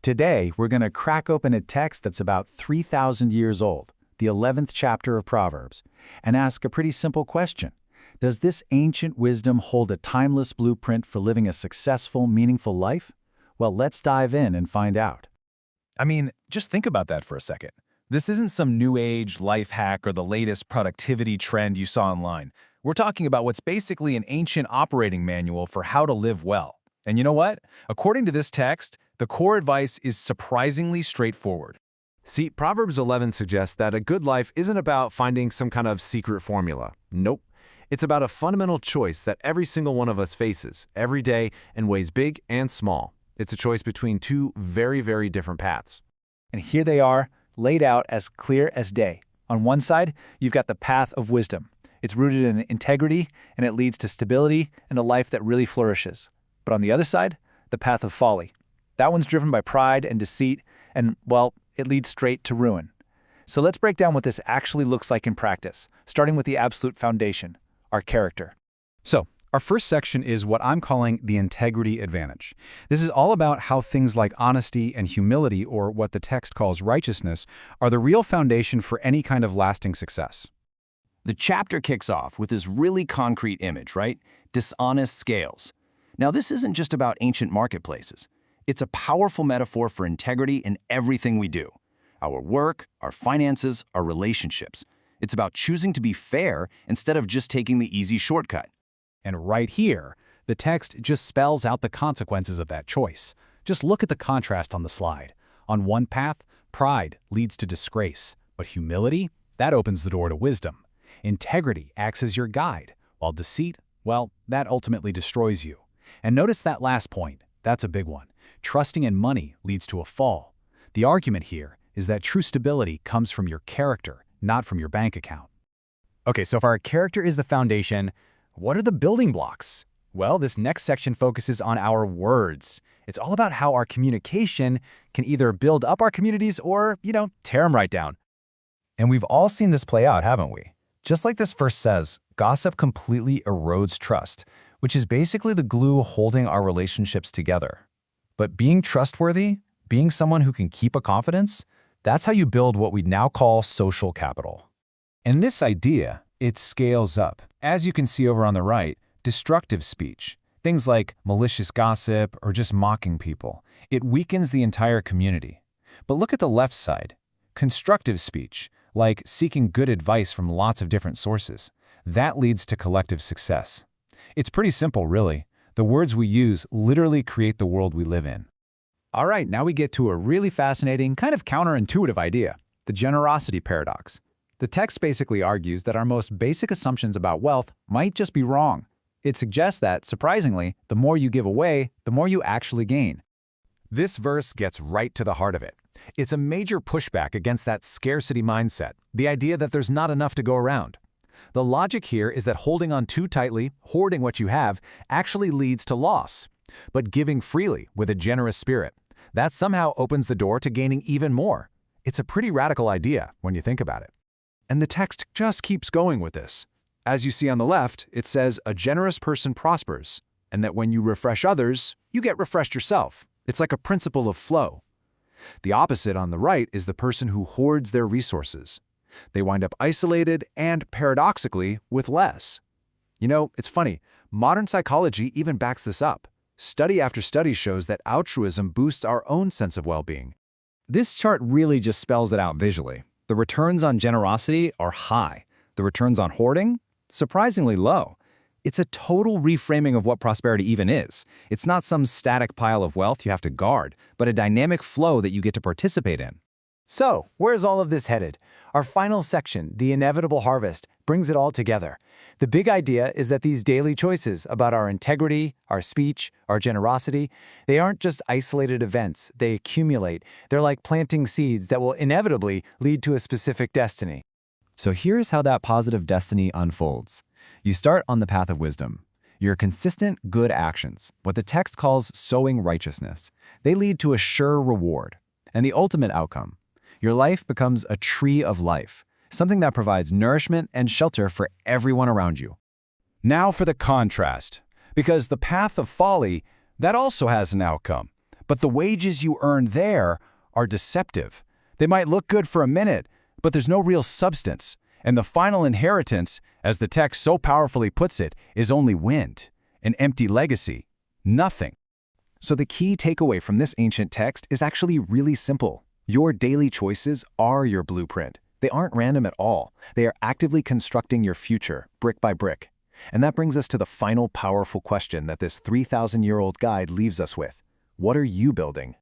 Today, we're going to crack open a text that's about 3,000 years old, the 11th chapter of Proverbs, and ask a pretty simple question. Does this ancient wisdom hold a timeless blueprint for living a successful, meaningful life? Well, let's dive in and find out. I mean, just think about that for a second. This isn't some new age life hack or the latest productivity trend you saw online. We're talking about what's basically an ancient operating manual for how to live well. And you know what? According to this text, the core advice is surprisingly straightforward. See, Proverbs 11 suggests that a good life isn't about finding some kind of secret formula. Nope. It's about a fundamental choice that every single one of us faces every day in ways big and small. It's a choice between two very, very different paths. And here they are, laid out as clear as day. On one side, you've got the path of wisdom. It's rooted in integrity, and it leads to stability and a life that really flourishes. But on the other side, the path of folly. That one's driven by pride and deceit, and, well, it leads straight to ruin. So let's break down what this actually looks like in practice, starting with the absolute foundation, our character. So, our first section is what I'm calling the integrity advantage. This is all about how things like honesty and humility, or what the text calls righteousness, are the real foundation for any kind of lasting success. The chapter kicks off with this really concrete image, right? Dishonest scales. Now, this isn't just about ancient marketplaces. It's a powerful metaphor for integrity in everything we do. Our work, our finances, our relationships. It's about choosing to be fair instead of just taking the easy shortcut. And right here, the text just spells out the consequences of that choice. Just look at the contrast on the slide. On one path, pride leads to disgrace, but humility, that opens the door to wisdom. Integrity acts as your guide, while deceit, well, that ultimately destroys you. And notice that last point. That's a big one. Trusting in money leads to a fall. The argument here is that true stability comes from your character, not from your bank account. Okay, so if our character is the foundation, what are the building blocks? Well, this next section focuses on our words. It's all about how our communication can either build up our communities or, tear them right down. And we've all seen this play out, haven't we? Just like this verse says, gossip completely erodes trust, which is basically the glue holding our relationships together. But being trustworthy, being someone who can keep a confidence, that's how you build what we now call social capital. And this idea, it scales up. As you can see over on the right, destructive speech, things like malicious gossip or just mocking people, it weakens the entire community. But look at the left side, constructive speech, like seeking good advice from lots of different sources. That leads to collective success. It's pretty simple, really. The words we use literally create the world we live in. All right, now we get to a really fascinating, kind of counterintuitive idea, the generosity paradox. The text basically argues that our most basic assumptions about wealth might just be wrong. It suggests that, surprisingly, the more you give away, the more you actually gain. This verse gets right to the heart of it. It's a major pushback against that scarcity mindset, the idea that there's not enough to go around. The logic here is that holding on too tightly, hoarding what you have, actually leads to loss. But giving freely with a generous spirit, that somehow opens the door to gaining even more. It's a pretty radical idea when you think about it. And the text just keeps going with this. As you see on the left, it says a generous person prospers, and that when you refresh others, you get refreshed yourself. It's like a principle of flow. The opposite on the right is the person who hoards their resources. They wind up isolated and, paradoxically, with less. It's funny, modern psychology even backs this up. Study after study shows that altruism boosts our own sense of well-being. This chart really just spells it out visually. The returns on generosity are high. The returns on hoarding? Surprisingly low. It's a total reframing of what prosperity even is. It's not some static pile of wealth you have to guard, but a dynamic flow that you get to participate in. So, where's all of this headed? Our final section, the inevitable harvest, brings it all together. The big idea is that these daily choices about our integrity, our speech, our generosity, they aren't just isolated events, they accumulate. They're like planting seeds that will inevitably lead to a specific destiny. So here's how that positive destiny unfolds. You start on the path of wisdom. Your consistent good actions, what the text calls sowing righteousness, they lead to a sure reward. And the ultimate outcome, your life becomes a tree of life, something that provides nourishment and shelter for everyone around you. Now for the contrast, because the path of folly, that also has an outcome. But the wages you earn there are deceptive. They might look good for a minute, but there's no real substance. And the final inheritance, as the text so powerfully puts it, is only wind, an empty legacy, nothing. So the key takeaway from this ancient text is actually really simple. Your daily choices are your blueprint. They aren't random at all. They are actively constructing your future, brick by brick. And that brings us to the final powerful question that this 3,000-year-old guide leaves us with. What are you building?